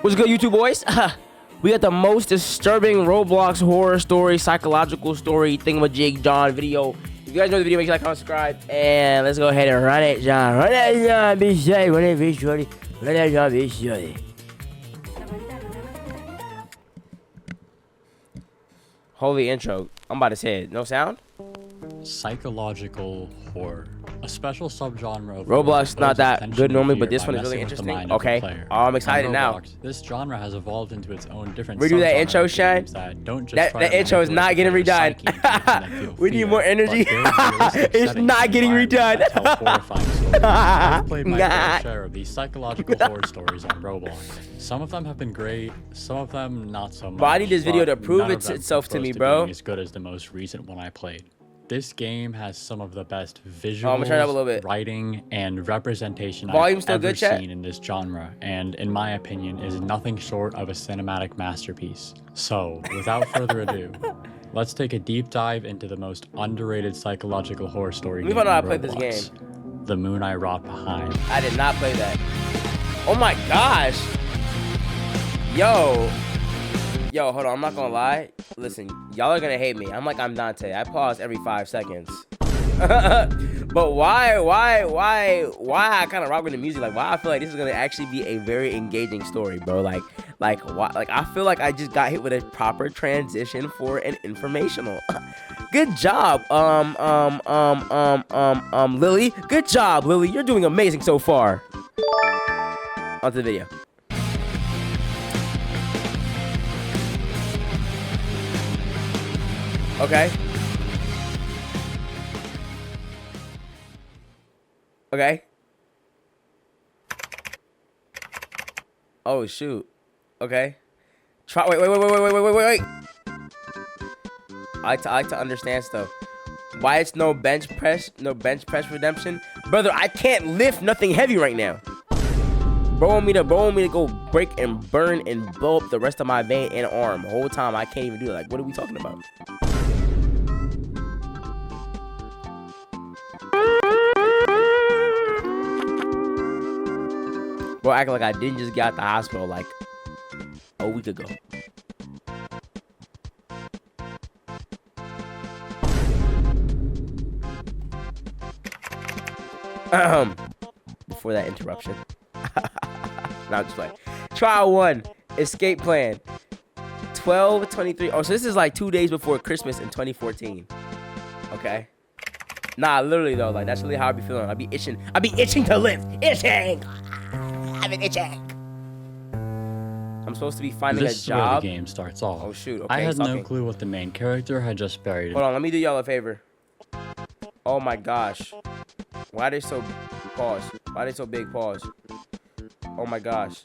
What's good, YouTube boys? We got the most disturbing Roblox horror story, psychological story, thingamajig John video. If you guys know the video, make sure you like, comment, subscribe, and let's go ahead and run it, John. Run it, John. Be shady. Run it, be shady. Run it, John. Be shady. Holy intro. I'm about to say it. No sound? Psychological horror. A special subgenre of Roblox not that good normally, but this one is really interesting. Okay. Oh, I'm excited now. This genre has evolved into its own different redo that intro, Shine. That intro is not getting redone. We need more energy. It's not getting redone. I've played my fair share of these psychological horror stories on Roblox. Some of them have been great, some of them not so much. But I need this video to prove itself to me, bro. As good as the most recent one I played. This game has some of the best visuals, I'm gonna turn it up a little bit. Writing, and representation Volume's I've ever good, chat? seen in this genre, and in my opinion, is nothing short of a cinematic masterpiece. So, without further ado, let's take a deep dive into the most underrated psychological horror story game in Roblox. I played this game. The Moon I Wrought Behind. I did not play that. Oh my gosh. Yo, hold on. I'm not gonna lie. Listen, y'all are gonna hate me. I'm Dante. I pause every 5 seconds. But why I kind of rock with the music? Like, why I feel like this is gonna actually be a very engaging story, bro. Like why? Like, I feel like I just got hit with a proper transition for an informational. Good job, Lily. Good job, Lily. You're doing amazing so far. On to the video. Okay. Okay. Oh shoot. Okay. Try. Wait. I like to understand stuff. Why it's no bench press redemption, brother? I can't lift nothing heavy right now. Bro want me to go break and burn and blow up the rest of my vein and arm. The whole time I can't even do it. Like, what are we talking about? Bro, acting like I didn't just get out the hospital like a week ago. Before that interruption. No, I'm just playing. Trial 1, escape plan. 12/23. Oh, so this is like 2 days before Christmas in 2014. Okay. Nah, literally though, like that's really how I be feeling. I be itching to live. Itching. I've been itching. I'm supposed to be finding a job. This is where the game starts off. Oh shoot. Okay, I had no clue what the main character had just buried. Hold on, let me do y'all a favor. Oh my gosh. Why are they so pause? Why are they so big? Pause. Oh my gosh.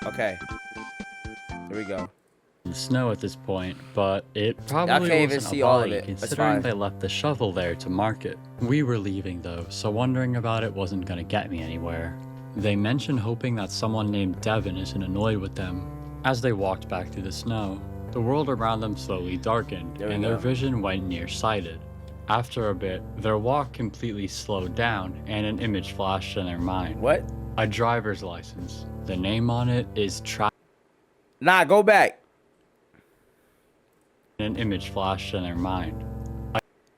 Okay. Here we go. Snow at this point, but it probably I can't even wasn't see a all of body, it. considering they left the shovel there to mark it. We were leaving though, so wondering about it wasn't gonna get me anywhere. They mentioned hoping that someone named Devin isn't annoyed with them. As they walked back through the snow, the world around them slowly darkened, and their vision went nearsighted. After a bit, their walk completely slowed down, and an image flashed in their mind. What? A driver's license. The name on it is Nah, go back. An image flashed in their mind.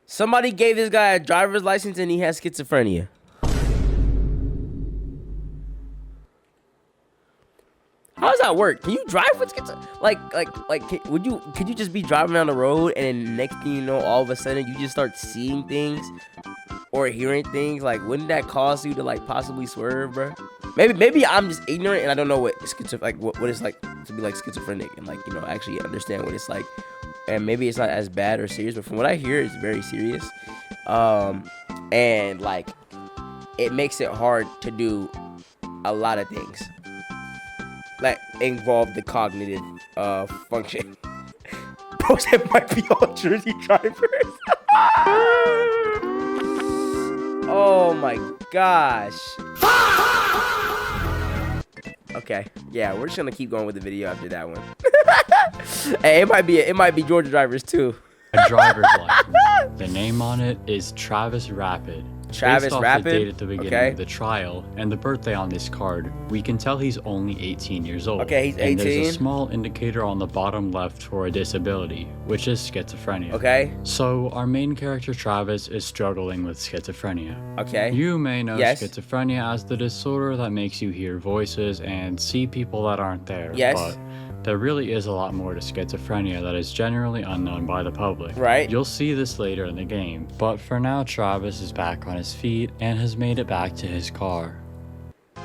Somebody gave this guy a driver's license and he has schizophrenia. How does that work? Can you drive with schizophrenia? Could you just be driving down the road and then next thing you know, all of a sudden you just start seeing things or hearing things? Like, wouldn't that cause you to like possibly swerve, bro? Maybe I'm just ignorant and I don't know what what it's like to be like schizophrenic and like, you know, actually understand what it's like. And maybe it's not as bad or serious, but from what I hear, it's very serious. And like, it makes it hard to do a lot of things that involve the cognitive function. Bros, it might be all Jersey drivers. Oh my gosh. Okay, yeah, we're just gonna keep going with the video after that one. Hey, it might be Georgia drivers too. A driver's license. The name on it is Travis Rapid. Travis Based off rapping? the date at the beginning Okay. of the trial and the birthday on this card, we can tell he's only 18 years old. Okay, he's And there's 18. a small indicator on the bottom left for a disability, which is schizophrenia. Okay. So our main character Travis is struggling with schizophrenia. Okay. You may know Yes. schizophrenia as the disorder that makes you hear voices and see people that aren't there. Yes. But there really is a lot more to schizophrenia that is generally unknown by the public. Right. You'll see this later in the game, but for now Travis is back on his feet and has made it back to his car.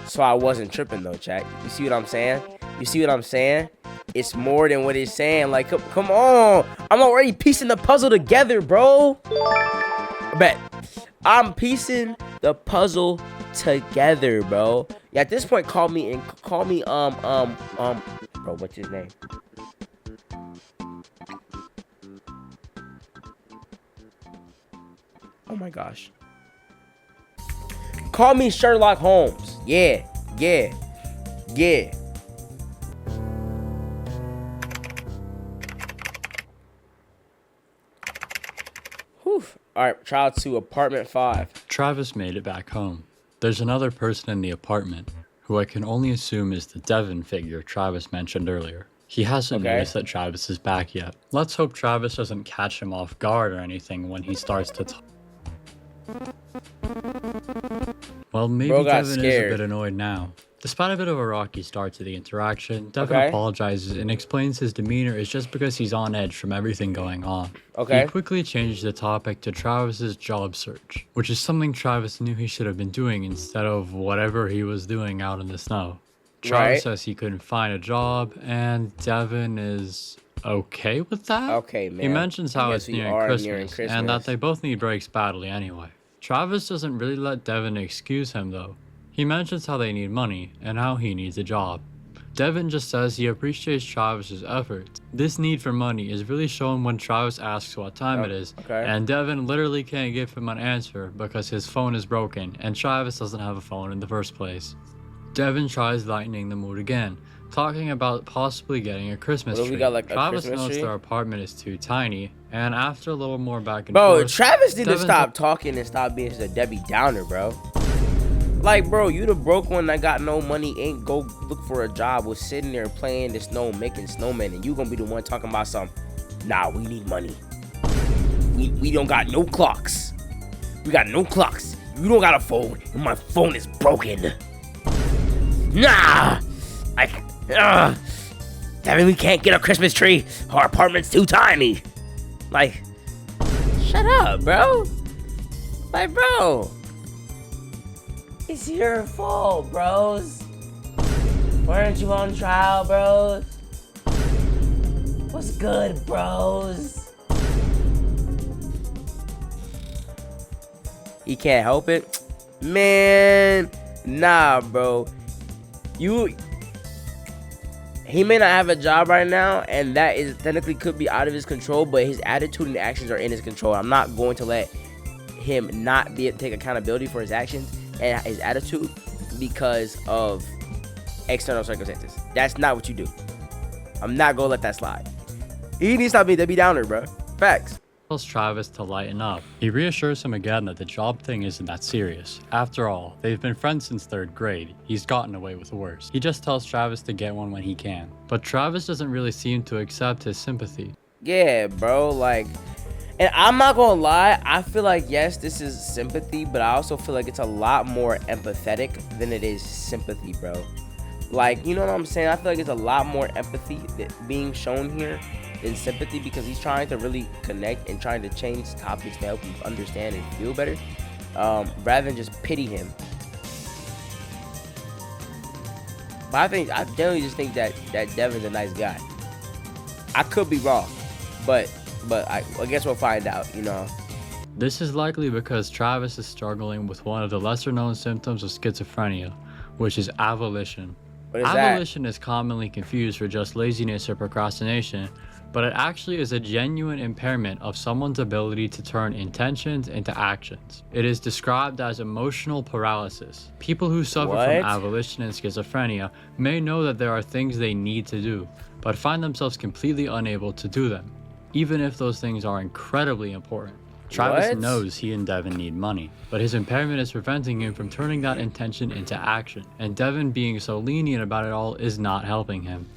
So I wasn't tripping though, chat. You see what I'm saying? You see what I'm saying? It's more than what it's saying. Like, come on. I'm already piecing the puzzle together, bro. I bet. I'm piecing the puzzle together, bro. Yeah, at this point, call me, bro, what's his name? Oh my gosh. Call me Sherlock Holmes. Yeah. Whew. All right, trial 2, apartment 5. Travis made it back home. There's another person in the apartment, who I can only assume is the Devin figure Travis mentioned earlier. He hasn't noticed that Travis is back yet. Let's hope Travis doesn't catch him off guard or anything when he starts to talk. Well, maybe Devin is a bit annoyed now. Despite a bit of a rocky start to the interaction, Devin apologizes and explains his demeanor is just because he's on edge from everything going on. He quickly changes the topic to Travis's job search, which is something Travis knew he should have been doing instead of whatever he was doing out in the snow. Travis says he couldn't find a job, and Devin is okay with that? Okay, man. He mentions how it's nearing Christmas, and that they both need breaks badly anyway. Travis doesn't really let Devin excuse him though. He mentions how they need money, and how he needs a job. Devin just says he appreciates Travis's efforts. This need for money is really shown when Travis asks what time it is, and Devin literally can't give him an answer because his phone is broken, and Travis doesn't have a phone in the first place. Devin tries lightening the mood again, talking about possibly getting a Christmas tree. Travis knows their apartment is too tiny, and after a little more back and forth... Bro, Travis need to stop talking and stop being such a Debbie Downer, bro. Like, bro, you the broke one that got no money, ain't go look for a job, was sitting there playing the snow, making snowmen, and you gonna be the one talking about something. Nah, we need money. We don't got no clocks. We got no clocks. You don't got a phone, and my phone is broken. Nah! Devin, we can't get a Christmas tree. Our apartment's too tiny. Like, shut up, bro. Like, bro. It's your fault, bros. Weren't you on trial, bros? What's good, bros? He can't help it? Man, nah, bro. He may not have a job right now, and that is technically could be out of his control, but his attitude and actions are in his control. I'm not going to let him not take accountability for his actions and his attitude because of external circumstances. That's not what you do. I'm not gonna let that slide. He needs to stop being Debbie Downer, bro. Facts. Tells Travis to lighten up. He reassures him again that the job thing isn't that serious. After all, they've been friends since 3rd grade. He's gotten away with worse. He just tells Travis to get one when he can. But Travis doesn't really seem to accept his sympathy. Yeah, bro, like, and I'm not gonna lie, I feel like, yes, this is sympathy, but I also feel like it's a lot more empathetic than it is sympathy, bro. Like, you know what I'm saying? I feel like it's a lot more empathy being shown here than sympathy, because he's trying to really connect and trying to change topics to help him understand and feel better, rather than just pity him. But I generally just think that Devin's a nice guy. I could be wrong, but I guess we'll find out, you know. This is likely because Travis is struggling with one of the lesser known symptoms of schizophrenia, which is avolition. What is avolition is commonly confused for just laziness or procrastination, but it actually is a genuine impairment of someone's ability to turn intentions into actions. It is described as emotional paralysis. People who suffer from avolition and schizophrenia may know that there are things they need to do, but find themselves completely unable to do them, even if those things are incredibly important. Travis What? knows he and Devin need money, but his impairment is preventing him from turning that intention into action, and Devin being so lenient about it all is not helping him.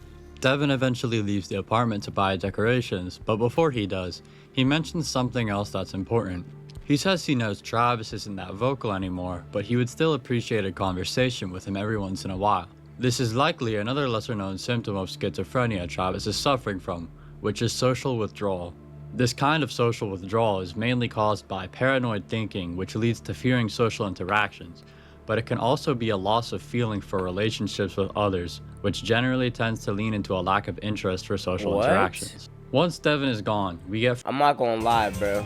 Devin eventually leaves the apartment to buy decorations, but before he does, he mentions something else that's important. He says he knows Travis isn't that vocal anymore, but he would still appreciate a conversation with him every once in a while. This is likely another lesser-known symptom of schizophrenia Travis is suffering from, which is social withdrawal. This kind of social withdrawal is mainly caused by paranoid thinking, which leads to fearing social interactions, but it can also be a loss of feeling for relationships with others, which generally tends to lean into a lack of interest for social interactions. Once Devin is gone, we get... I'm not gonna lie, bro.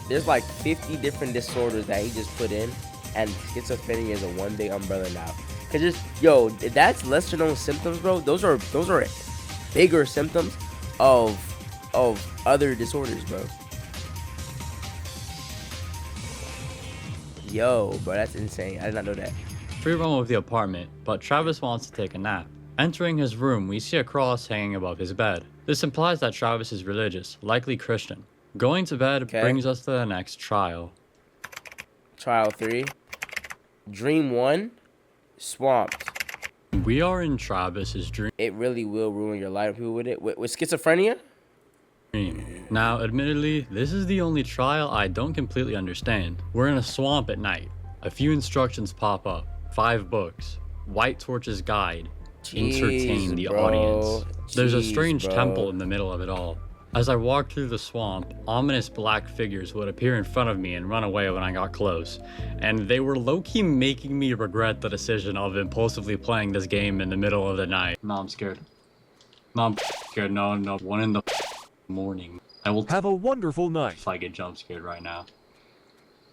There's like 50 different disorders that he just put in, and schizophrenia is a one big umbrella now. Cause if that's lesser known symptoms, bro. Those are bigger symptoms of other disorders, bro. Yo, bro, that's insane. I did not know that. free roam of the apartment, but Travis wants to take a nap. Entering his room, we see a cross hanging above his bed. This implies that Travis is religious, likely Christian. Going to bed brings us to the next trial. Trial 3. Dream 1. Swamped. We are in Travis's dream. It really will ruin your life, people, with it. With schizophrenia? Now, admittedly, this is the only trial I don't completely understand. We're in a swamp at night. A few instructions pop up. 5 books. White Torch's guide. Entertain the audience. There's a strange temple in the middle of it all. As I walked through the swamp, ominous black figures would appear in front of me and run away when I got close. And they were low-key making me regret the decision of impulsively playing this game in the middle of the night. No, I'm scared. No, I'm scared. No, 1 in the morning. I will have a wonderful night. If I get jump scared right now.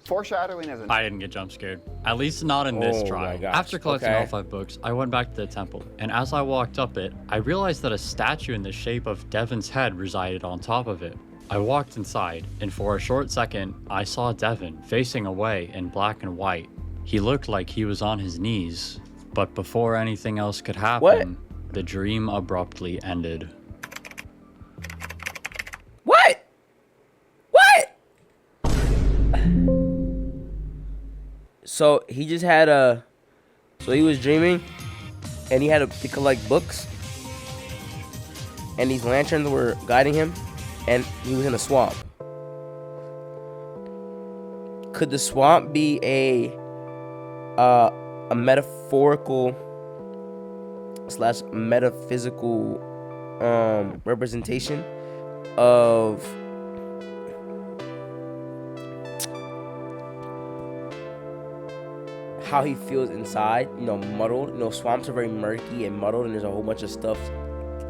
Foreshadowing as I didn't get jump scared. At least not in this trial. After collecting all 5 books, I went back to the temple, and as I walked up it, I realized that a statue in the shape of Devin's head resided on top of it. I walked inside, and for a short second, I saw Devin facing away in black and white. He looked like he was on his knees, but before anything else could happen, the dream abruptly ended. What? So he just had so he was dreaming, and he had to collect books, and these lanterns were guiding him, and he was in a swamp. Could the swamp be a metaphorical / metaphysical representation of how he feels inside, muddled. Swamps are very murky and muddled, and there's a whole bunch of stuff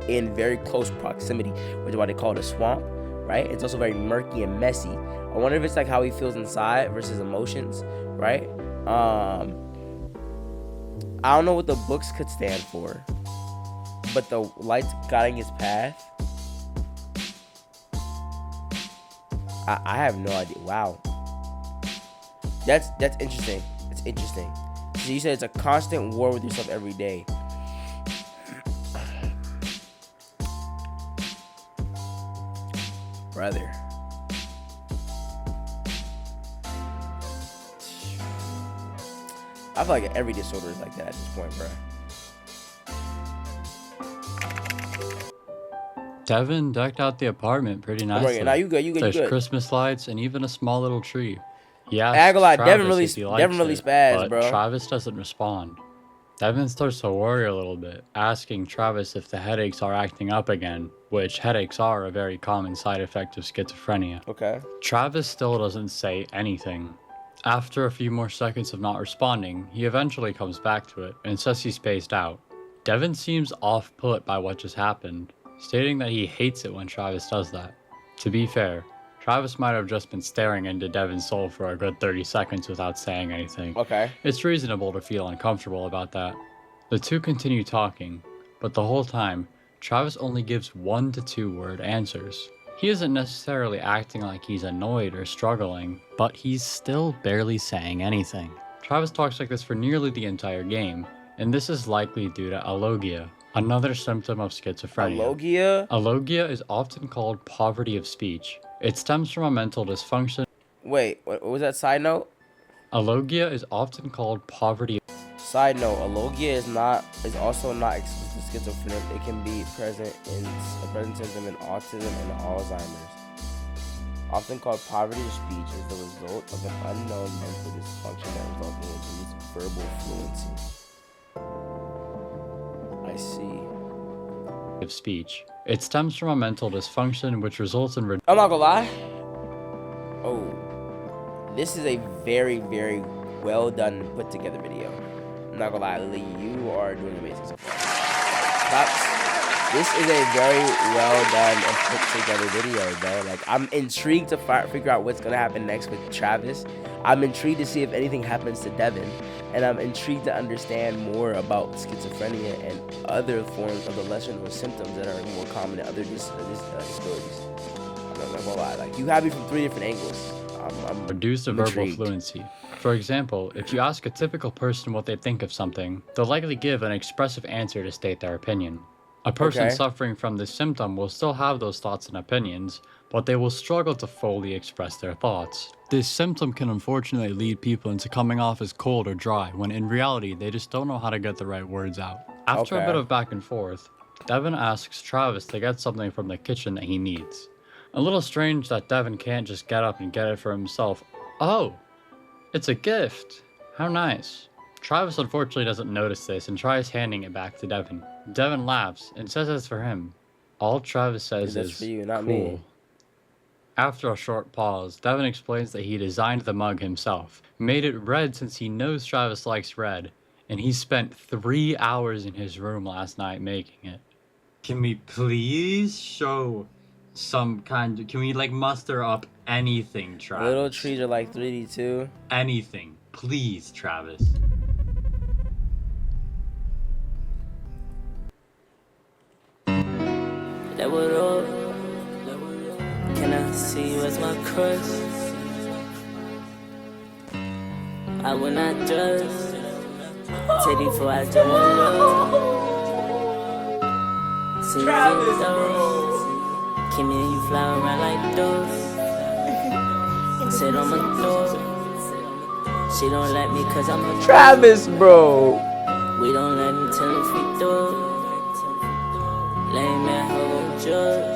in very close proximity, which is why they call it a swamp, right? It's also very murky and messy. I wonder if it's like how he feels inside versus emotions, right? I don't know what the books could stand for, but the lights guiding his path, I have no idea. Wow, that's interesting. It's interesting. So you said it's a constant war with yourself every day. Brother. I feel like every disorder is like that at this point, bro. Devin decked out the apartment pretty nicely. Now you good. There's Christmas lights and even a small little tree. Yeah, Devin really spazzed, but bro. Travis doesn't respond. Devin starts to worry a little bit, asking Travis if the headaches are acting up again, which headaches are a very common side effect of schizophrenia. Okay. Travis still doesn't say anything. After a few more seconds of not responding, he eventually comes back to it and says he's spaced out. Devin seems off-put by what just happened, stating that he hates it when Travis does that. To be fair, Travis might have just been staring into Devin's soul for a good 30 seconds without saying anything. Okay. It's reasonable to feel uncomfortable about that. The two continue talking, but the whole time, Travis only gives 1 to 2 word answers. He isn't necessarily acting like he's annoyed or struggling, but he's still barely saying anything. Travis talks like this for nearly the entire game, and this is likely due to alogia, another symptom of schizophrenia. Alogia? Alogia is often called poverty of speech. It stems from a mental dysfunction. Wait, what was that side note? Alogia is often called poverty. Side note, alogia is also not exclusive to schizophrenia. It can be present in a present symptom in autism and Alzheimer's. Often called poverty of speech is the result of an unknown mental dysfunction that results in reduced verbal fluency. I see. Of speech. It stems from a mental dysfunction which results in I'm not gonna lie. Oh, this is a very, very well done, put together video. I'm not gonna lie, Lily, you are doing amazing so far. Props. This is a very well done and put together video, bro. Like, I'm intrigued to figure out what's gonna happen next with Travis. I'm intrigued to see if anything happens to Devin, and I'm intrigued to understand more about schizophrenia and other forms of the lesser known symptoms that are more common in other disabilities. I'm not gonna lie, like, you have me from 3 different angles. I'm reduced I'm verbal intrigued. fluency. For example, if you ask a typical person what they think of something, they'll likely give an expressive answer to state their opinion. A person Okay. suffering from this symptom will still have those thoughts and opinions, but they will struggle to fully express their thoughts. This symptom can unfortunately lead people into coming off as cold or dry, when in reality, they just don't know how to get the right words out. After a Okay. bit of back and forth, Devin asks Travis to get something from the kitchen that he needs. A little strange that Devin can't just get up and get it for himself. Oh, it's a gift. How nice. Travis unfortunately doesn't notice this and tries handing it back to Devin. Devin laughs and says it's for him. All Travis says That's is, for you, not cool. me. After a short pause, Devin explains that he designed the mug himself, made it red since he knows Travis likes red, and he spent 3 hours in his room last night making it. Can we please show some kind of, can we like muster up anything, Travis? Little trees are like 3D too. Anything, please, Travis. That would all. Can I see you as my crush? I will not judge. Take you for I don't love. See you those. Keep me and you fly around like those. Sit on my door. She don't like me cause I'm a Travis, bro. We don't let him tell if we do. Lame man, hoe judge.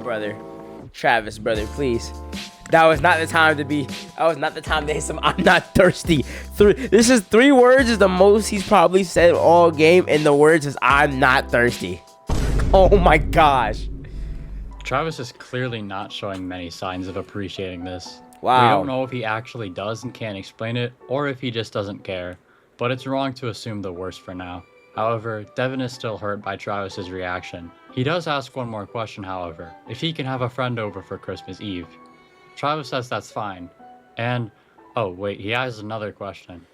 Brother. Travis, brother, please. That was not the time to be. That was not the time to hit some. I'm not thirsty. This is 3 words is the most he's probably said all game, and the words is I'm not thirsty. Oh my gosh. Travis is clearly not showing many signs of appreciating this. Wow. We don't know if he actually does and can't explain it, or if he just doesn't care, but it's wrong to assume the worst for now. However, Devin is still hurt by Travis's reaction. He does ask one more question, however, if he can have a friend over for Christmas Eve. Travis says that's fine. And, oh wait, he has another question.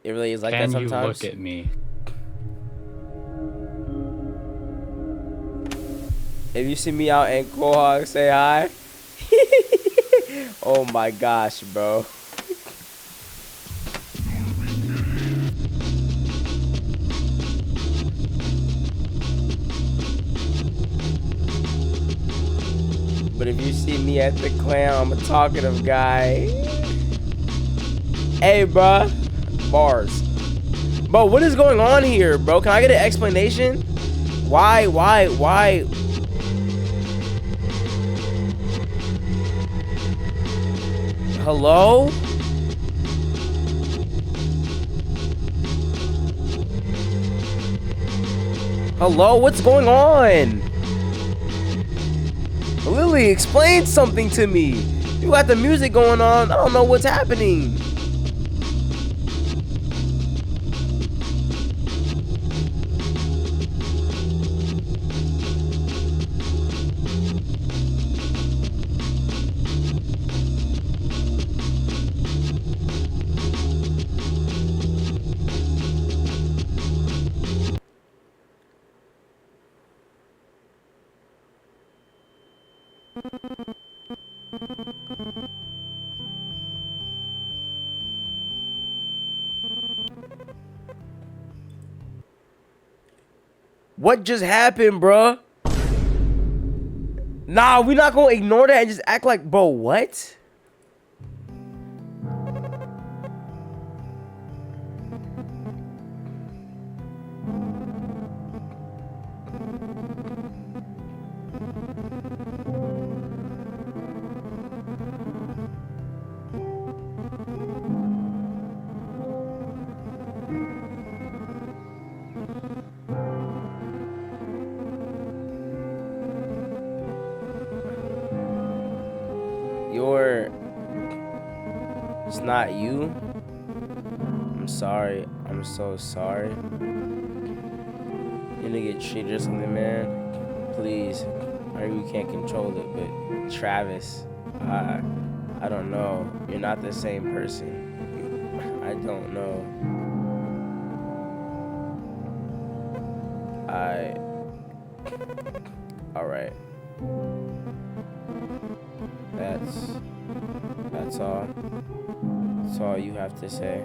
It really is like Can that you sometimes. look at me? If you see me out in Quahog, say hi. Oh my gosh, bro. But if you see me at the clown, I'm a talkative guy. Hey, bruh. Bars. Bro, what is going on here, bro? Can I get an explanation? Why? Hello? Hello? What's going on? Lily, explain something to me. You got the music going on. I don't know what's happening. What just happened, bruh? Nah, we not gonna ignore that and just act like, bro, what? It's not you. I'm sorry. I'm so sorry. You need to get treated or something, man. Please. I know you can't control it, but Travis, I don't know. You're not the same person. I don't know. Alright. That's all. That's all you have to say.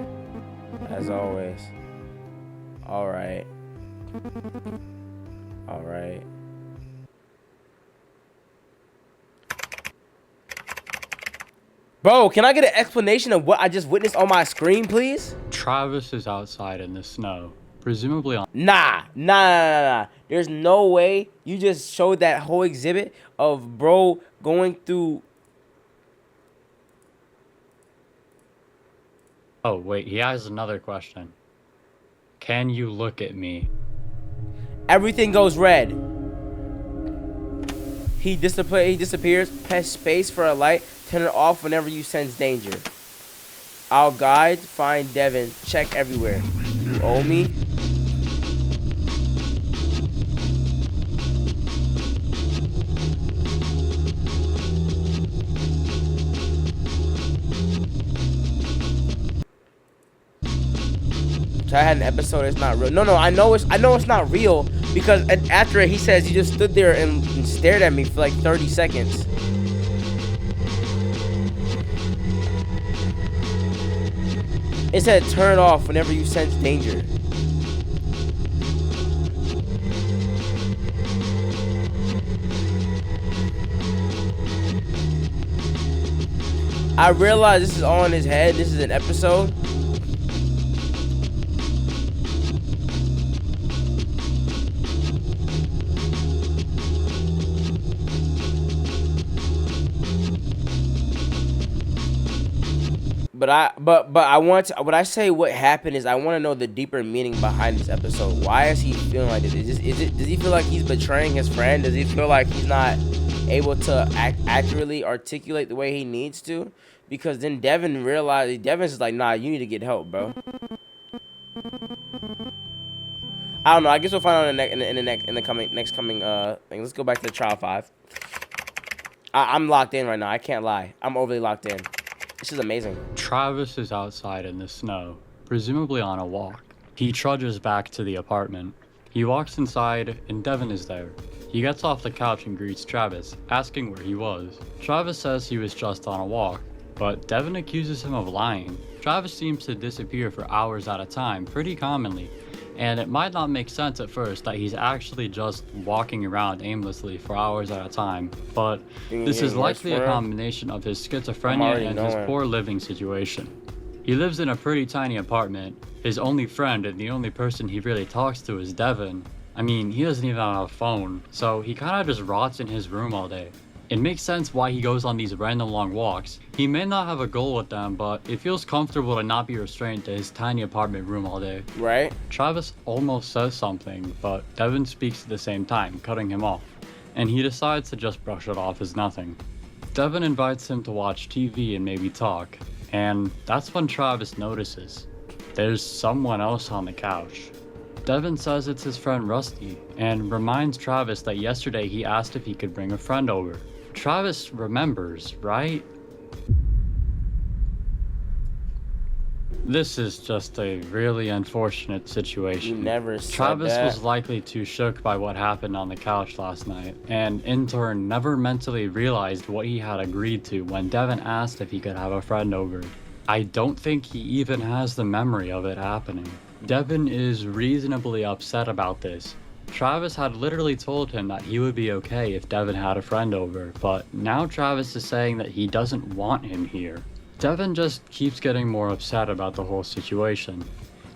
As always. Alright. Alright. Bro, can I get an explanation of what I just witnessed on my screen, please? Travis is outside in the snow, presumably on... Nah. There's no way you just showed that whole exhibit of bro going through... Oh, wait, he has another question. Can you look at me? Everything goes red. He disappears. Press space for a light. Turn it off whenever you sense danger. I'll guide. Find Devin. Check everywhere. You owe me. So I had an episode. It's not real. No. I know it's not real because after he says he just stood there and stared at me for like 30 seconds. It said turn it off whenever you sense danger. I realize this is all in his head. This is an episode. But I want to, what I say what happened is I want to know the deeper meaning behind this episode. Why is he feeling like this? Does he feel like he's betraying his friend? Does he feel like he's not able to accurately articulate the way he needs to? Because then Devin's just like, nah, you need to get help, bro. I don't know. I guess we'll find out in the next coming thing. Let's go back to trial 5. I'm locked in right now. I can't lie. I'm overly locked in. This is amazing. Travis is outside in the snow, presumably on a walk. He trudges back to the apartment. He walks inside, and Devin is there. He gets off the couch and greets Travis, asking where he was. Travis says he was just on a walk, but Devin accuses him of lying. Travis seems to disappear for hours at a time, pretty commonly, and it might not make sense at first that he's actually just walking around aimlessly for hours at a time, but this is likely a combination of his schizophrenia and his poor living situation. He lives in a pretty tiny apartment. His only friend and the only person he really talks to is Devin. I mean, he doesn't even have a phone, so he kind of just rots in his room all day. It makes sense why he goes on these random long walks. He may not have a goal with them, but it feels comfortable to not be restrained to his tiny apartment room all day. Right? Travis almost says something, but Devin speaks at the same time, cutting him off, and he decides to just brush it off as nothing. Devin invites him to watch TV and maybe talk, and that's when Travis notices there's someone else on the couch. Devin says it's his friend Rusty, and reminds Travis that yesterday he asked if he could bring a friend over. Travis remembers, right? This is just a really unfortunate situation. You never said Travis that. was likely too shook by what happened on the couch last night, and in turn never mentally realized what he had agreed to when Devin asked if he could have a friend over. I don't think he even has the memory of it happening. Devin is reasonably upset about this, Travis had literally told him that he would be okay if Devin had a friend over, but now Travis is saying that he doesn't want him here. Devin just keeps getting more upset about the whole situation.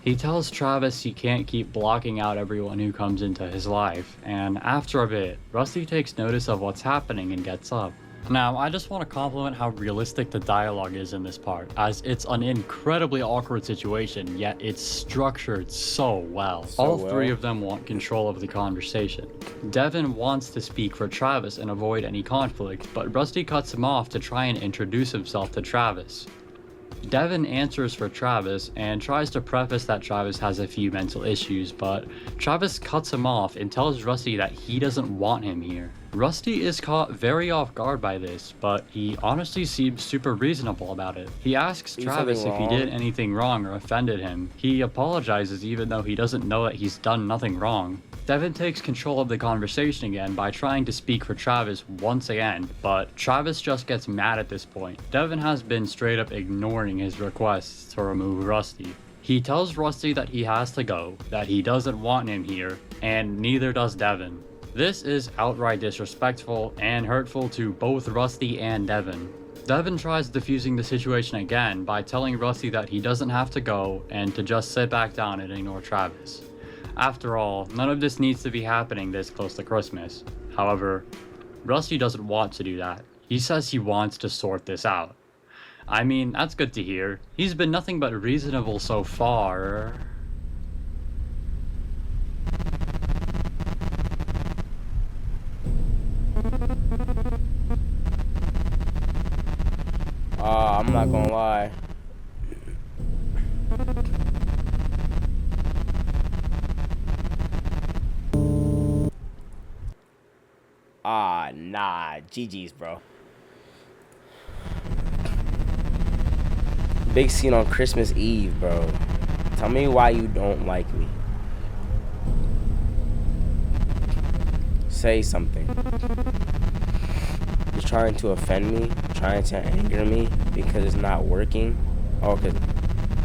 He tells Travis he can't keep blocking out everyone who comes into his life, and after a bit, Rusty takes notice of what's happening and gets up. Now, I just want to compliment how realistic the dialogue is in this part, as it's an incredibly awkward situation, yet it's structured so well. All three of them want control of the conversation. Devin wants to speak for Travis and avoid any conflict, but Rusty cuts him off to try and introduce himself to Travis. Devin answers for Travis and tries to preface that Travis has a few mental issues, but Travis cuts him off and tells Rusty that he doesn't want him here. Rusty is caught very off guard by this, but he honestly seems super reasonable about it. He asks Travis if he did anything wrong or offended him. He apologizes even though he doesn't know that he's done nothing wrong. Devin takes control of the conversation again by trying to speak for Travis once again, but Travis just gets mad at this point. Devin has been straight up ignoring his requests to remove Rusty. He tells Rusty that he has to go, that he doesn't want him here, and neither does Devin. This is outright disrespectful and hurtful to both Rusty and Devin. Devin tries diffusing the situation again by telling Rusty that he doesn't have to go and to just sit back down and ignore Travis. After all, none of this needs to be happening this close to Christmas. However, Rusty doesn't want to do that. He says he wants to sort this out. I mean, that's good to hear. He's been nothing but reasonable so far. I'm not gonna lie. Nah, GG's, bro. Big scene on Christmas Eve, bro. Tell me why you don't like me. Say something. You're trying to offend me, trying to anger me because it's not working. Oh, because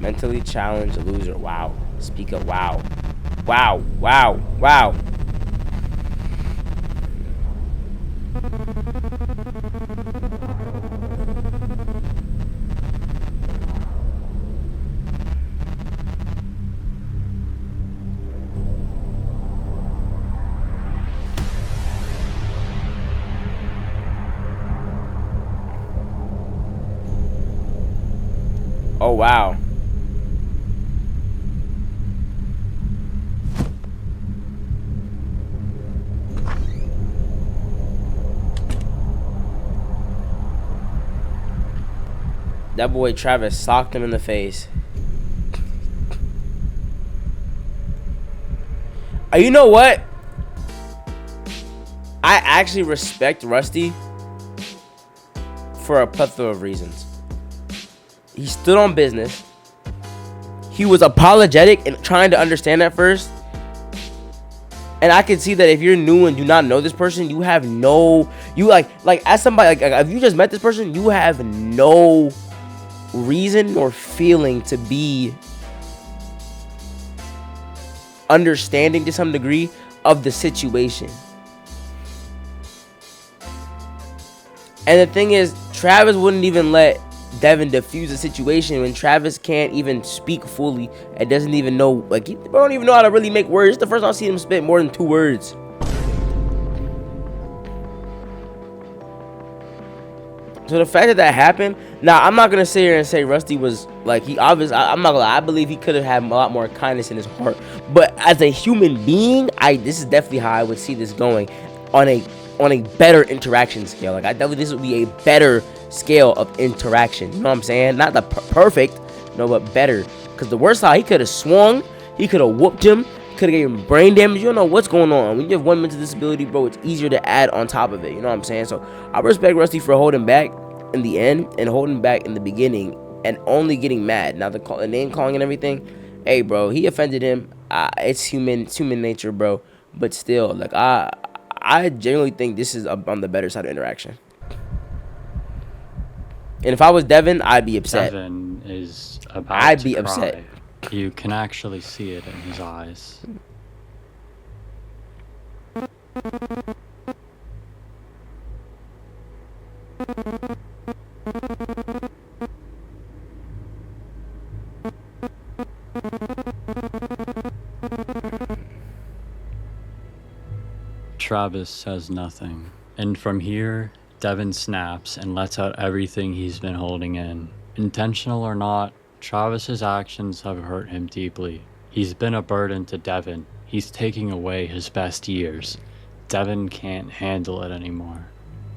mentally challenged loser. Wow. Speak up. Wow. Wow. Wow. Wow. Oh, wow. That boy Travis socked him in the face. You know what? I actually respect Rusty for a plethora of reasons. He stood on business. He was apologetic and trying to understand at first. And I can see that if you're new and do not know this person, you have no, as somebody, like if you just met this person, you have no reason or feeling to be understanding to some degree of the situation. And the thing is, Travis wouldn't even let Devin diffuse the situation when Travis can't even speak fully and doesn't even know, like, he don't even know how to really make words. It's the first time I've seen him spit more than 2 words. So the fact that that happened, now I'm not gonna sit here and say Rusty was like, he obviously, I'm not gonna lie, I believe he could have had a lot more kindness in his heart. But as a human being, this is definitely how I would see this going on a better interaction scale. Like, I definitely, this would be a better scale of interaction. You know what I'm saying? Not the perfect, no, but better. Because the worst side, he could have swung, he could have whooped him, could have gave him brain damage. You don't know what's going on. When you have one mental disability, bro, it's easier to add on top of it. You know what I'm saying? So I respect Rusty for holding back in the end and holding back in the beginning and only getting mad. Now the name calling and everything, hey, bro, he offended him. It's human nature, bro. But still, like, I genuinely think this is on the better side of interaction. And if I was Devin, I'd be upset. Devin is about to cry. You can actually see it in his eyes. Travis says nothing. And from here, Devin snaps and lets out everything he's been holding in. Intentional or not, Travis's actions have hurt him deeply. He's been a burden to Devin. He's taking away his best years. Devin can't handle it anymore.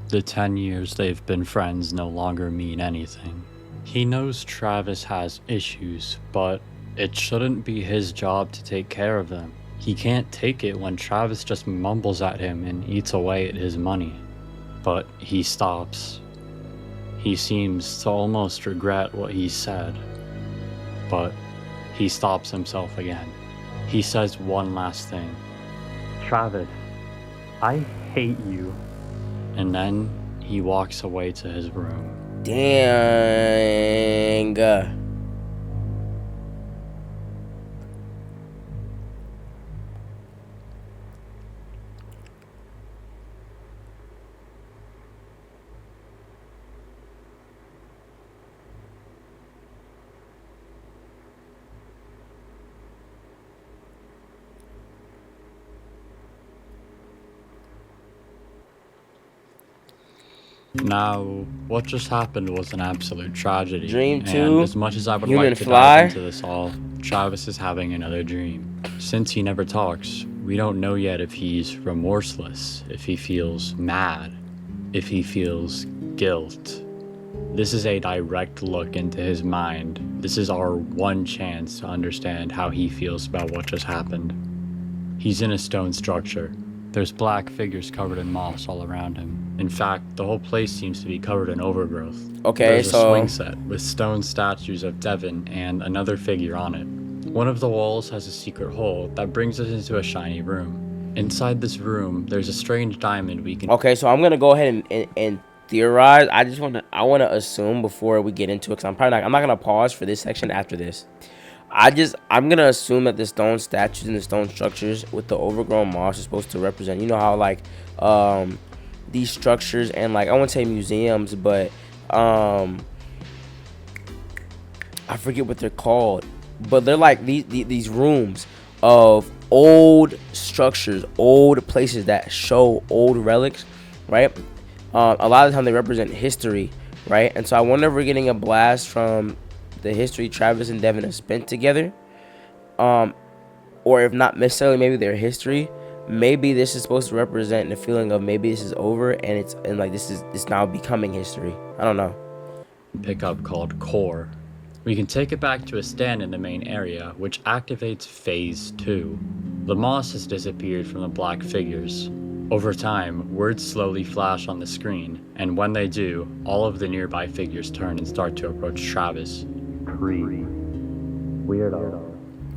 The 10 years they've been friends no longer mean anything. He knows Travis has issues, but it shouldn't be his job to take care of them. He can't take it when Travis just mumbles at him and eats away at his money. But he stops. He seems to almost regret what he said. But he stops himself again. He says one last thing. Travis, I hate you. And then he walks away to his room. Dang. Now, what just happened was an absolute tragedy. Dream 2, and as much as I would Human like to Fly. dive into this all, Travis is having another dream. Since he never talks, we don't know yet if he's remorseless, if he feels mad, if he feels guilt. This is a direct look into his mind. This is our one chance to understand how he feels about what just happened. He's in a stone structure. There's black figures covered in moss all around him. In fact, the whole place seems to be covered in overgrowth. Okay, There's so a swing set with stone statues of Devin and another figure on it. One of the walls has a secret hole that brings us into a shiny room. Inside this room, there's a strange diamond we can... Okay, so I'm gonna go ahead and theorize. I wanna assume before we get into it, because I'm not gonna pause for this section after this. I'm gonna assume that the stone statues and the stone structures with the overgrown moss is supposed to represent, you know how like these structures and like I won't say museums, but I forget what they're called, but they're like these rooms of old structures, old places that show old relics, right? A lot of the time they represent history, right? And so I wonder if we're getting a blast from the history Travis and Devin have spent together, or if not necessarily maybe their history. Maybe this is supposed to represent the feeling of maybe this is over and like it's now becoming history. I don't know. Pickup called Core. We can take it back to a stand in the main area, which activates Phase 2. The moss has disappeared from the black figures. Over time, words slowly flash on the screen, and when they do, all of the nearby figures turn and start to approach Travis. Weirdo.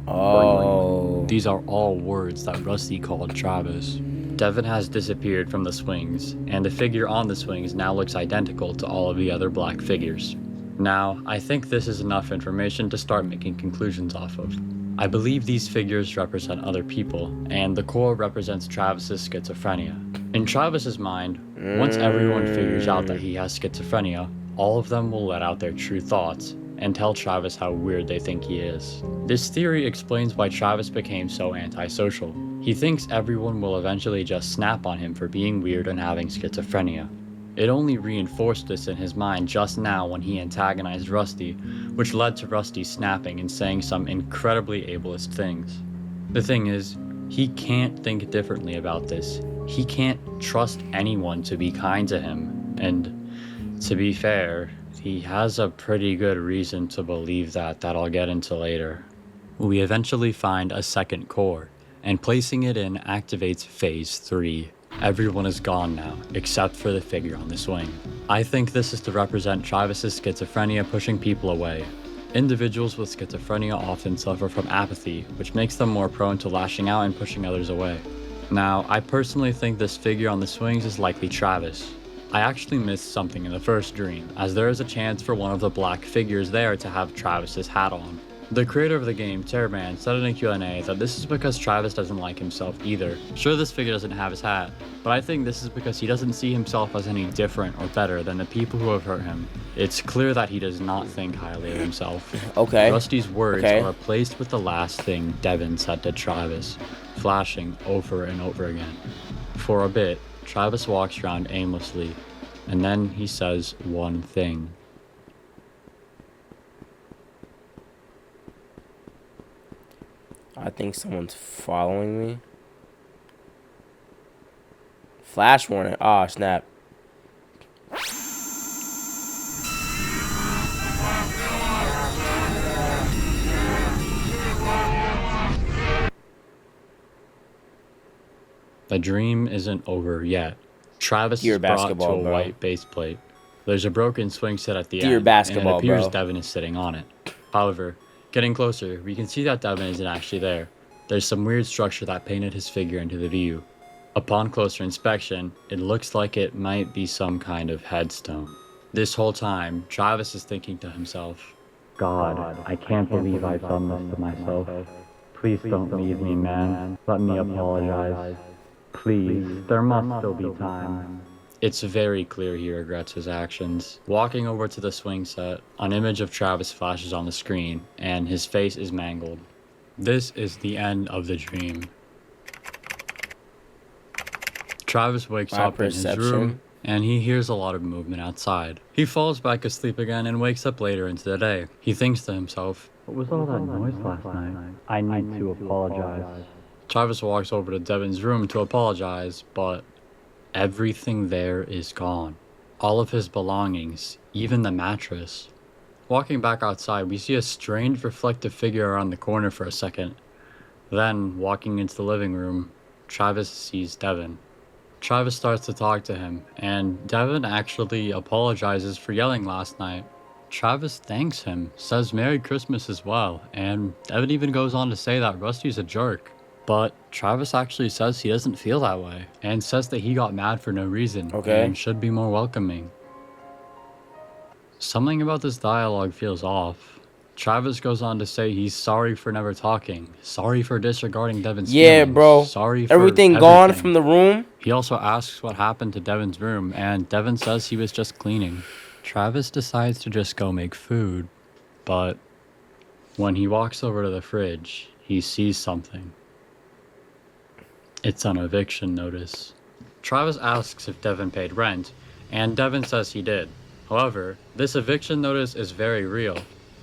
Oh. These are all words that Rusty called Travis. Devin has disappeared from the swings, and the figure on the swings now looks identical to all of the other black figures. Now, I think this is enough information to start making conclusions off of. I believe these figures represent other people, and the core represents Travis's schizophrenia. In Travis's mind, once everyone figures out that he has schizophrenia, all of them will let out their true thoughts and tell Travis how weird they think he is. This theory explains why Travis became so antisocial. He thinks everyone will eventually just snap on him for being weird and having schizophrenia. It only reinforced this in his mind just now when he antagonized Rusty, which led to Rusty snapping and saying some incredibly ableist things. The thing is, he can't think differently about this. He can't trust anyone to be kind to him, and to be fair, he has a pretty good reason to believe that I'll get into later. We eventually find a second core, and placing it in activates Phase 3. Everyone is gone now, except for the figure on the swing. I think this is to represent Travis's schizophrenia pushing people away. Individuals with schizophrenia often suffer from apathy, which makes them more prone to lashing out and pushing others away. Now, I personally think this figure on the swings is likely Travis. I actually missed something in the first dream, as there is a chance for one of the black figures there to have Travis's hat on. The creator of the game, Terrorman, said in a Q&A that this is because Travis doesn't like himself either. Sure, this figure doesn't have his hat, but I think this is because he doesn't see himself as any different or better than the people who have hurt him. It's clear that he does not think highly of himself. Okay. Rusty's words Okay. are replaced with the last thing Devin said to Travis, flashing over and over again. For a bit, Travis walks around aimlessly, and then he says one thing. I think someone's following me. Flash warning. Oh, snap. The dream isn't over yet. Travis Dear is brought to basketball, a bro. white base plate. There's a broken swing set at the Dear end, basketball, and it appears bro. Devin is sitting on it. However, getting closer, we can see that Devin isn't actually there. There's some weird structure that painted his figure into the view. Upon closer inspection, it looks like it might be some kind of headstone. This whole time, Travis is thinking to himself, God, I can't believe I've done this to myself. Please don't leave me, man. Let me apologize. Please, there must still be time. It's very clear he regrets his actions. Walking over to the swing set, an image of Travis flashes on the screen, and his face is mangled. This is the end of the dream. Travis wakes My up in his perception. room, and he hears a lot of movement outside. He falls back asleep again and wakes up later into the day. He thinks to himself, what was all that noise last night? I need to apologize. Travis walks over to Devin's room to apologize, but everything there is gone. All of his belongings, even the mattress. Walking back outside, we see a strange reflective figure around the corner for a second. Then, walking into the living room, Travis sees Devin. Travis starts to talk to him, and Devin actually apologizes for yelling last night. Travis thanks him, says Merry Christmas as well, and Devin even goes on to say that Rusty's a jerk. But Travis actually says he doesn't feel that way, and says that he got mad for no reason, Okay. and should be more welcoming. Something about this dialogue feels off. Travis goes on to say he's sorry for never talking, sorry for disregarding Devin's Yeah, feelings, bro. sorry for Everything gone everything. from the room. He also asks what happened to Devin's room, and Devin says he was just cleaning. Travis decides to just go make food, but when he walks over to the fridge, he sees something. It's an eviction notice. Travis asks if Devin paid rent, and Devin says he did. However, this eviction notice is very real,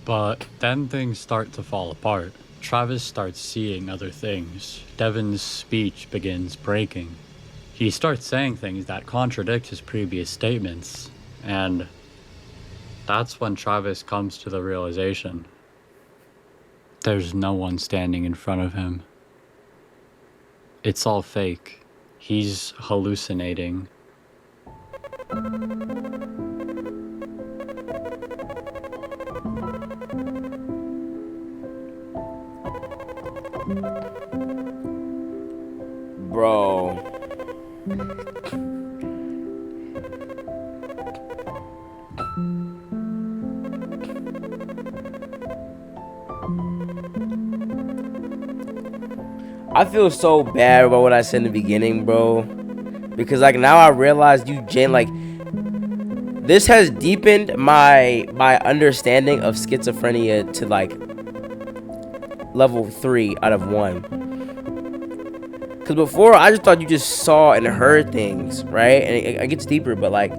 but then things start to fall apart. Travis starts seeing other things. Devin's speech begins breaking. He starts saying things that contradict his previous statements, and that's when Travis comes to the realization. There's no one standing in front of him. It's all fake. He's hallucinating. Bro. I feel so bad about what I said in the beginning, bro. Because like now I realize this has deepened my understanding of schizophrenia to like level 3 out of 1. Because before I just thought you just saw and heard things, right? And it gets deeper, but like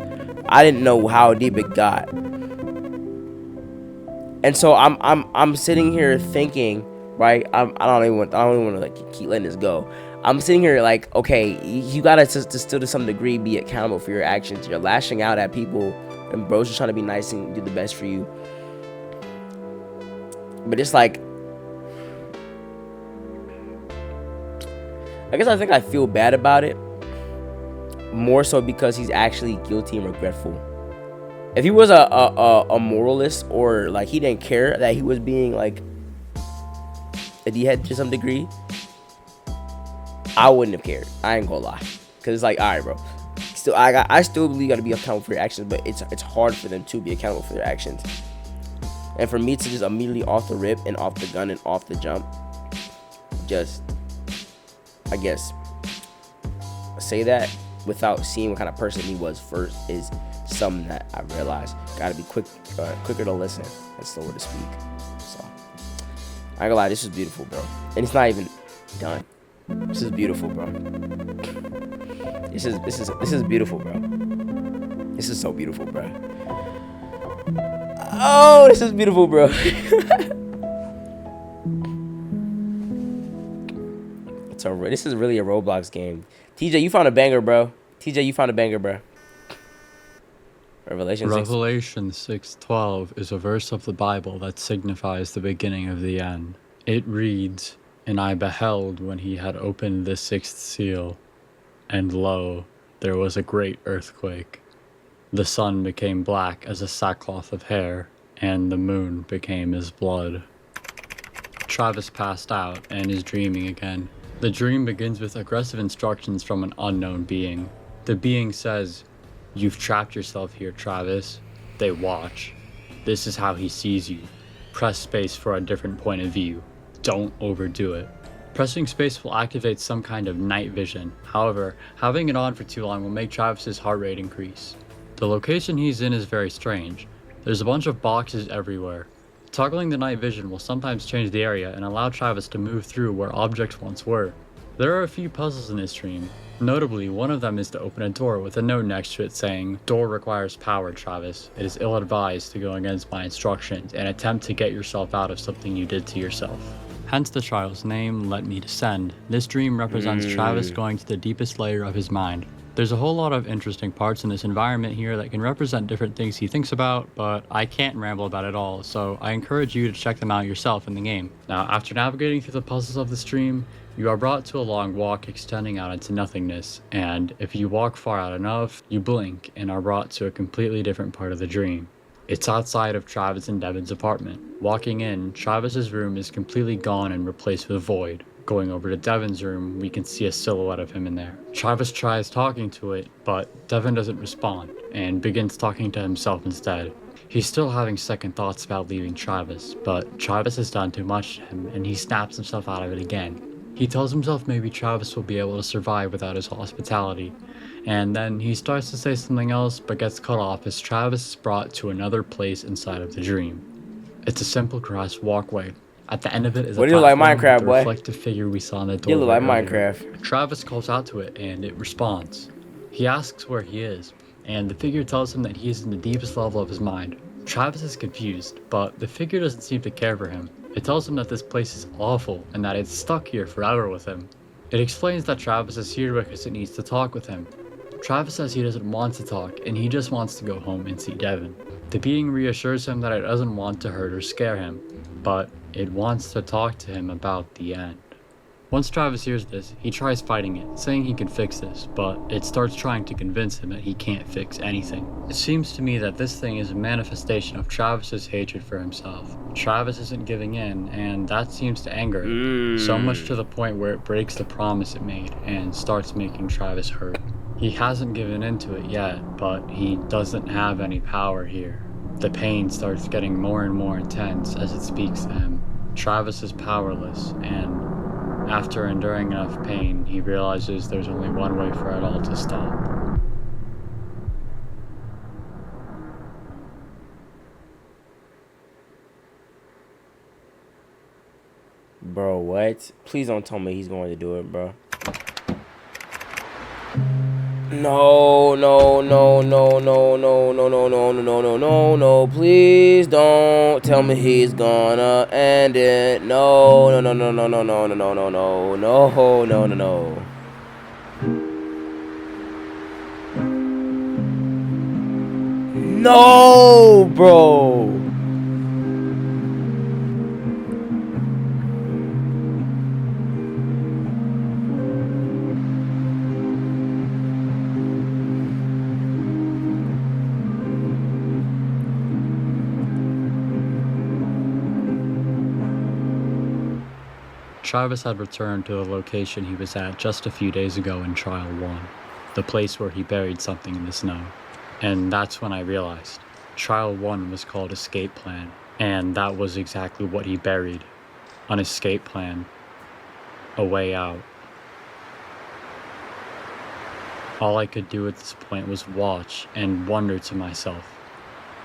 I didn't know how deep it got. And so I'm sitting here thinking, right? I don't even want to like keep letting this go. I'm sitting here like, okay, you gotta still to some degree be accountable for your actions. You're lashing out at people, and bro's just trying to be nice and do the best for you. But it's like, I guess I think I feel bad about it more so because he's actually guilty and regretful. If he was a moralist, or like he didn't care that he was being like a D-head to some degree, I wouldn't have cared. I ain't gonna lie, cause it's like, all right, bro. Still, I still believe you gotta be accountable for your actions, but it's hard for them to be accountable for their actions. And for me to just immediately off the rip and off the gun and off the jump, just, I guess, say that without seeing what kind of person he was first is something that I realized. Gotta be quicker to listen and slower to speak. So, I ain't gonna lie, this is beautiful, bro. And it's not even done. This is beautiful, bro. This is beautiful, bro. This is so beautiful, bro. Oh, this is beautiful, bro. This is really a Roblox game. TJ, you found a banger, bro. TJ, you found a banger, bro. Revelation 6:12 is a verse of the Bible that signifies the beginning of the end. It reads, "And I beheld when he had opened the sixth seal, and lo, there was a great earthquake. The sun became black as a sackcloth of hair, and the moon became as blood." Travis passed out and is dreaming again. The dream begins with aggressive instructions from an unknown being. The being says, "You've trapped yourself here, Travis." They watch. This is how he sees you. Press space for a different point of view. Don't overdo it. Pressing space will activate some kind of night vision. However, having it on for too long will make Travis's heart rate increase. The location he's in is very strange. There's a bunch of boxes everywhere. Toggling the night vision will sometimes change the area and allow Travis to move through where objects once were. There are a few puzzles in this dream. Notably, one of them is to open a door with a note next to it saying, "Door requires power, Travis. It is ill-advised to go against my instructions and attempt to get yourself out of something you did to yourself." Hence the trial's name, Let Me Descend. This dream represents Travis going to the deepest layer of his mind. There's a whole lot of interesting parts in this environment here that can represent different things he thinks about, but I can't ramble about it all, so I encourage you to check them out yourself in the game. Now, after navigating through the puzzles of this dream, you are brought to a long walk extending out into nothingness, and if you walk far out enough, you blink and are brought to a completely different part of the dream. It's outside of Travis and Devin's apartment. Walking in, Travis's room is completely gone and replaced with void. Going over to Devin's room, we can see a silhouette of him in there. Travis tries talking to it, but Devin doesn't respond, and begins talking to himself instead. He's still having second thoughts about leaving Travis, but Travis has done too much to him, and he snaps himself out of it again. He tells himself maybe Travis will be able to survive without his hospitality, and then he starts to say something else, but gets cut off as Travis is brought to another place inside of the dream. It's a simple grass walkway. At the end of it is a What do you like platform Minecraft, with the boy? reflective figure we saw in the door. You look like earlier. Minecraft. Travis calls out to it, and it responds. He asks where he is, and the figure tells him that he is in the deepest level of his mind. Travis is confused, but the figure doesn't seem to care for him. It tells him that this place is awful, and that it's stuck here forever with him. It explains that Travis is here because it needs to talk with him. Travis says he doesn't want to talk, and he just wants to go home and see Devin. The being reassures him that it doesn't want to hurt or scare him, but it wants to talk to him about the end. Once Travis hears this, he tries fighting it, saying he can fix this, but it starts trying to convince him that he can't fix anything. It seems to me that this thing is a manifestation of Travis's hatred for himself. Travis isn't giving in, and that seems to anger it, so much to the point where it breaks the promise it made and starts making Travis hurt. He hasn't given into it yet, but he doesn't have any power here. The pain starts getting more and more intense as it speaks to him. Travis is powerless, and after enduring enough pain, he realizes there's only one way for it all to stop. Bro, what? Please don't tell me he's going to do it, bro. No, no, no, no, no, no, no, no, no, no, no, no, no, no. Please don't tell me he's gonna end it. No, no, no, no, no, no, no, no, no, no, no, no, no, no, no. No, bro. Travis had returned to the location he was at just a few days ago in Trial 1, the place where he buried something in the snow. And that's when I realized. Trial 1 was called Escape Plan, And that was exactly what he buried. An escape plan. A way out. All I could do at this point was watch and wonder to myself,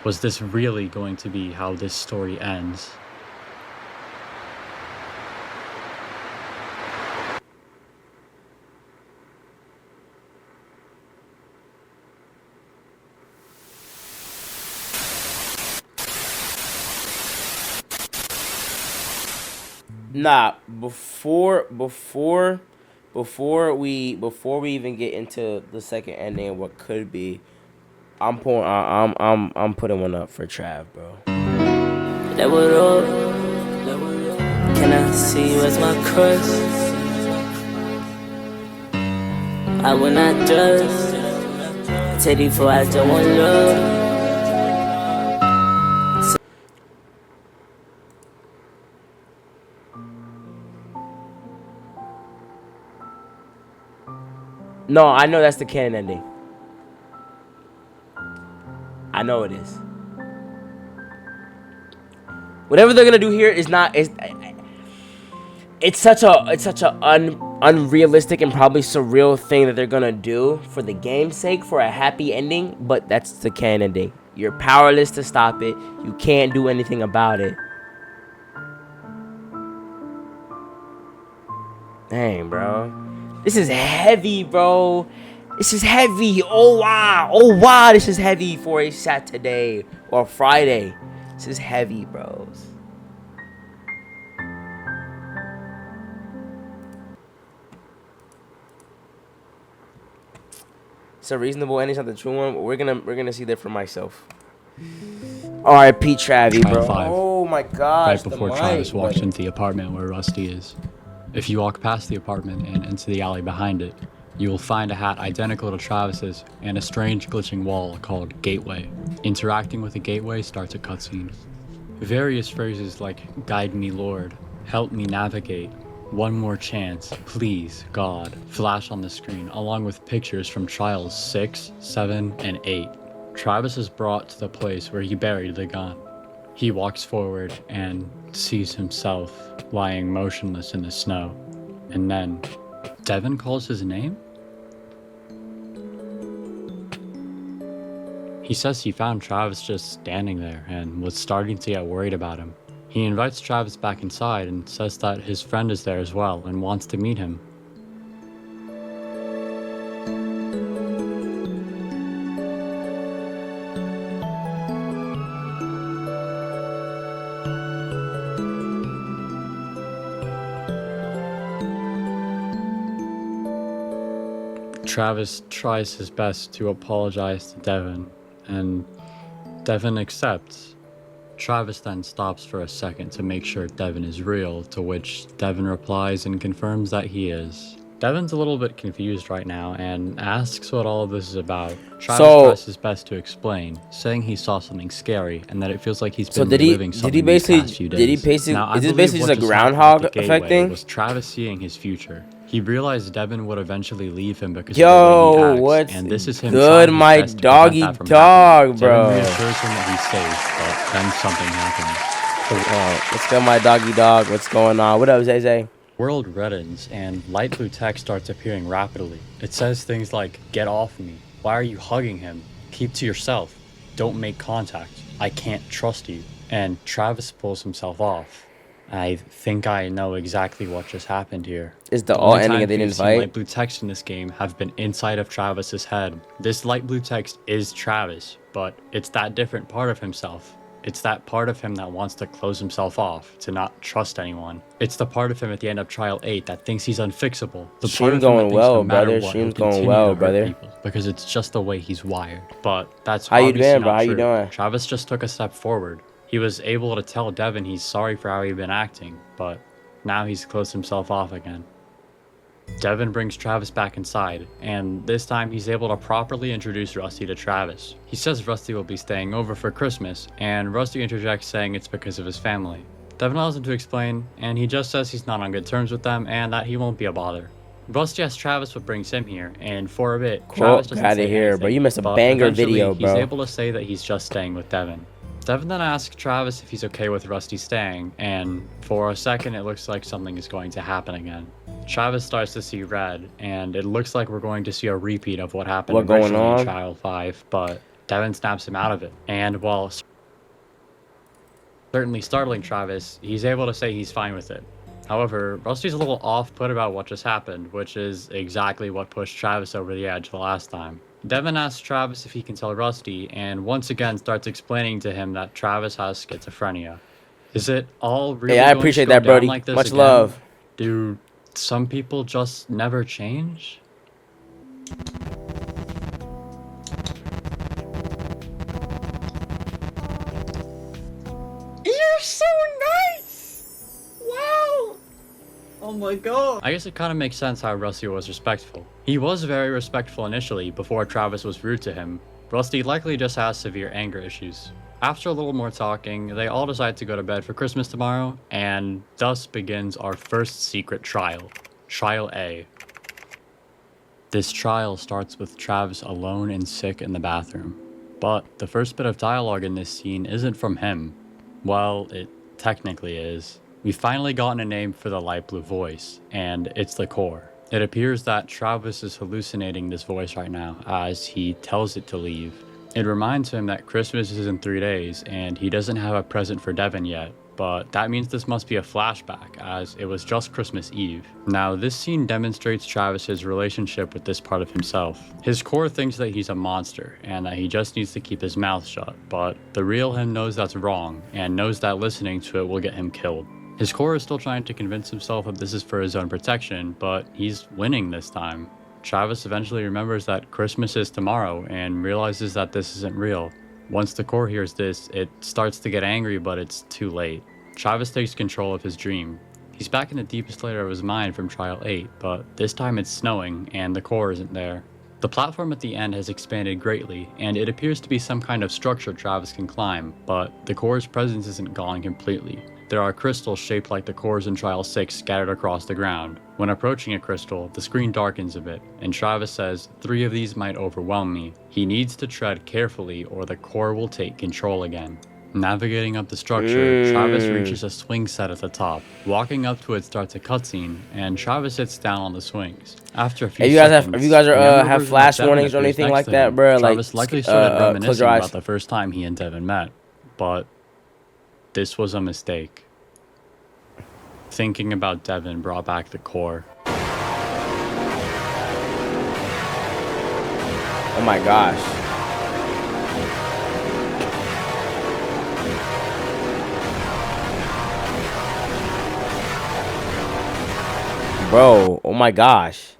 was this really going to be how this story ends? Nah, before we even get into the second ending of what could be, I'm putting one up for Trav, bro. That would all. Can I see you as my crush? I will not judge. Tell you for I don't want love. No, I know that's the canon ending. I know it is. Whatever they're gonna do here is not is. It's such a unrealistic and probably surreal thing that they're gonna do for the game's sake for a happy ending, but that's the canon ending. You're powerless to stop it. You can't do anything about it. Dang, bro. This is heavy, bro. This is heavy. Oh, wow. Oh, wow. This is heavy for a Saturday or Friday. This is heavy, bros. It's a reasonable ending, it's not the true one, but we're gonna see that for myself. R.I.P. Travie, bro. 5. Oh my gosh. Right before Travis walks into the apartment where Rusty is. If you walk past the apartment and into the alley behind it, you will find a hat identical to Travis's and a strange glitching wall called Gateway. Interacting with the gateway starts a cutscene. Various phrases like "Guide me, Lord," "Help me navigate," "One more chance," "Please, God," flash on the screen, along with pictures from trials 6, 7, and 8. Travis is brought to the place where he buried the gun. He walks forward and sees himself lying motionless in the snow. And then, Devin calls his name? He says he found Travis just standing there and was starting to get worried about him. He invites Travis back inside and says that his friend is there as well and wants to meet him. Travis tries his best to apologize to Devin, and Devin accepts. Travis then stops for a second to make sure Devin is real, to which Devin replies and confirms that he is. Devin's a little bit confused right now and asks what all of this is about. Travis tries his best to explain, saying he saw something scary and that it feels like he's been reliving something these past few days. Did he basically? Now, is this basically just a Groundhog effect thing? Was Travis seeing his future? He realized Devin would eventually leave him because of the way he acts, what's and this is him good, my doggy dog, bro. Devin reassures him that he's safe, but then something happens. Let's go, my doggy dog. What's going on? What up, Zay? World reddens, and light blue text starts appearing rapidly. It says things like, "Get off me. Why are you hugging him? Keep to yourself. Don't make contact. I can't trust you." And Travis pulls himself off. I think I know exactly what just happened here. Is the all ending and they didn't fight? Light blue text in this game have been inside of Travis's head. This light blue text is Travis, but it's that different part of himself. It's that part of him that wants to close himself off, to not trust anyone. It's the part of him at the end of Trial 8 that thinks he's unfixable. The part of him that thinks no matter what, he'll continue to hurt people, because it's just the way he's wired. But that's obviously not true. Travis just took a step forward. He was able to tell Devin he's sorry for how he'd been acting, but now he's closed himself off again. Devin brings Travis back inside, and this time he's able to properly introduce Rusty to Travis. He says Rusty will be staying over for Christmas, and Rusty interjects saying it's because of his family. Devin allows him to explain, and he just says he's not on good terms with them and that he won't be a bother. Rusty asks Travis what brings him here, and for a bit, Travis doesn't say anything, bro. You missed a banger video, bro. He's able to say that he's just staying with Devin. Devin then asks Travis if he's okay with Rusty staying, and for a second it looks like something is going to happen again. Travis starts to see red, and it looks like we're going to see a repeat of what happened What going originally on? in Trial 5, but Devin snaps him out of it. And while certainly startling Travis, he's able to say he's fine with it. However, Rusty's a little off-put about what just happened, which is exactly what pushed Travis over the edge the last time. Devin asks Travis if he can tell Rusty, and once again starts explaining to him that Travis has schizophrenia. Is it all really Hey, I going to appreciate go that, down Brody. like this Much again? love. Do some people just never change? You're so nice! Wow! Oh my god. I guess it kind of makes sense how Rusty was respectful. He was very respectful initially before Travis was rude to him. Rusty likely just has severe anger issues. After a little more talking, they all decide to go to bed for Christmas tomorrow, and thus begins our first secret trial. Trial A. This trial starts with Travis alone and sick in the bathroom. But the first bit of dialogue in this scene isn't from him. Well, it technically is. We've finally gotten a name for the light blue voice, and it's the core. It appears that Travis is hallucinating this voice right now as he tells it to leave. It reminds him that Christmas is in 3 days and he doesn't have a present for Devin yet, but that means this must be a flashback as it was just Christmas Eve. Now, this scene demonstrates Travis's relationship with this part of himself. His core thinks that he's a monster and that he just needs to keep his mouth shut, but the real him knows that's wrong and knows that listening to it will get him killed. His core is still trying to convince himself that this is for his own protection, but he's winning this time. Travis eventually remembers that Christmas is tomorrow and realizes that this isn't real. Once the core hears this, it starts to get angry, but it's too late. Travis takes control of his dream. He's back in the deepest layer of his mind from Trial 8, but this time it's snowing and the core isn't there. The platform at the end has expanded greatly, and it appears to be some kind of structure Travis can climb, but the core's presence isn't gone completely. There are crystals shaped like the cores in Trial 6 scattered across the ground. When approaching a crystal, the screen darkens a bit, and Travis says 3 of these might overwhelm me. He needs to tread carefully or the core will take control again. Navigating up the structure, Travis reaches a swing set at the top. Walking up to it starts a cutscene, and Travis sits down on the swings. After a few If you guys seconds, have have version of flash Devin warnings or appears anything next like to that, him. bro, like Travis likely started close reminiscing your eyes. about the first time he and Devin met, but this was a mistake. Thinking about Devin brought back the core. Oh my gosh. Bro, oh my gosh.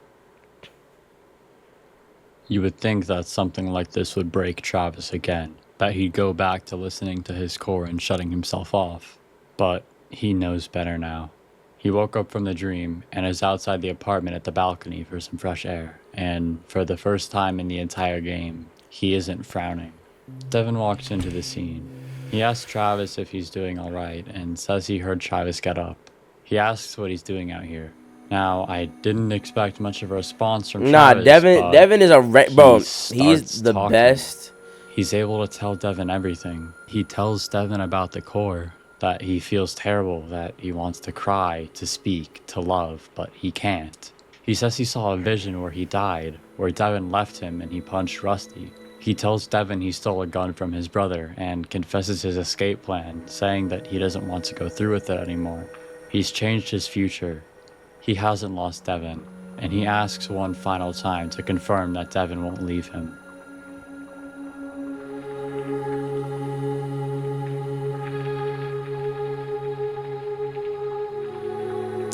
You would think that something like this would break Travis again, that he'd go back to listening to his core and shutting himself off. But he knows better now. He woke up from the dream and is outside the apartment at the balcony for some fresh air, and for the first time in the entire game, he isn't frowning. Devin walks into the scene. He asks Travis if he's doing alright and says he heard Travis get up. He asks what he's doing out here. Now, I didn't expect much of a response from Nah, Travis, but Devin is a bro. He's starts the talking. best. He's able to tell Devin everything. He tells Devin about the core, that he feels terrible, that he wants to cry, to speak, to love, but he can't. He says he saw a vision where he died, where Devin left him and he punched Rusty. He tells Devin he stole a gun from his brother and confesses his escape plan, saying that he doesn't want to go through with it anymore. He's changed his future. He hasn't lost Devin, and he asks one final time to confirm that Devin won't leave him.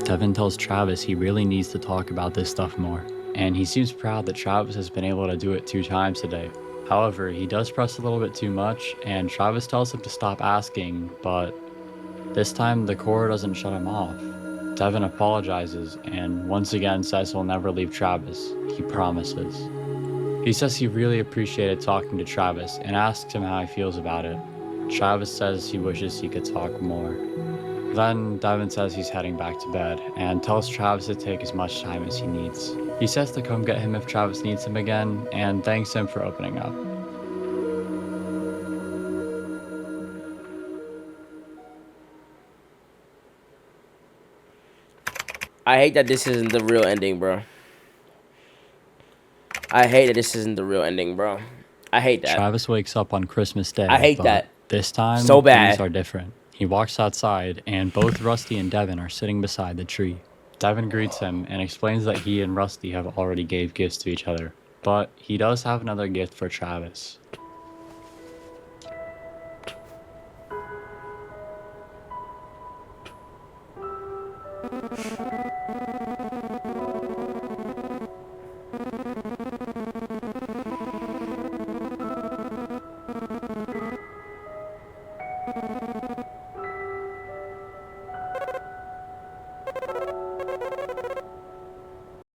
Devin tells Travis he really needs to talk about this stuff more, and he seems proud that Travis has been able to do it 2 times today. However, he does press a little bit too much, and Travis tells him to stop asking, but this time the core doesn't shut him off. Devin apologizes and once again says he'll never leave Travis. He promises. He says he really appreciated talking to Travis and asks him how he feels about it. Travis says he wishes he could talk more. Then Devin says he's heading back to bed and tells Travis to take as much time as he needs. He says to come get him if Travis needs him again and thanks him for opening up. I hate that this isn't the real ending, bro. I hate that this isn't the real ending, bro. I hate that. Travis wakes up on Christmas Day. I hate but that. This time, So bad. things are different. He walks outside, and both Rusty and Devin are sitting beside the tree. Devin greets him and explains that he and Rusty have already gave gifts to each other, but he does have another gift for Travis.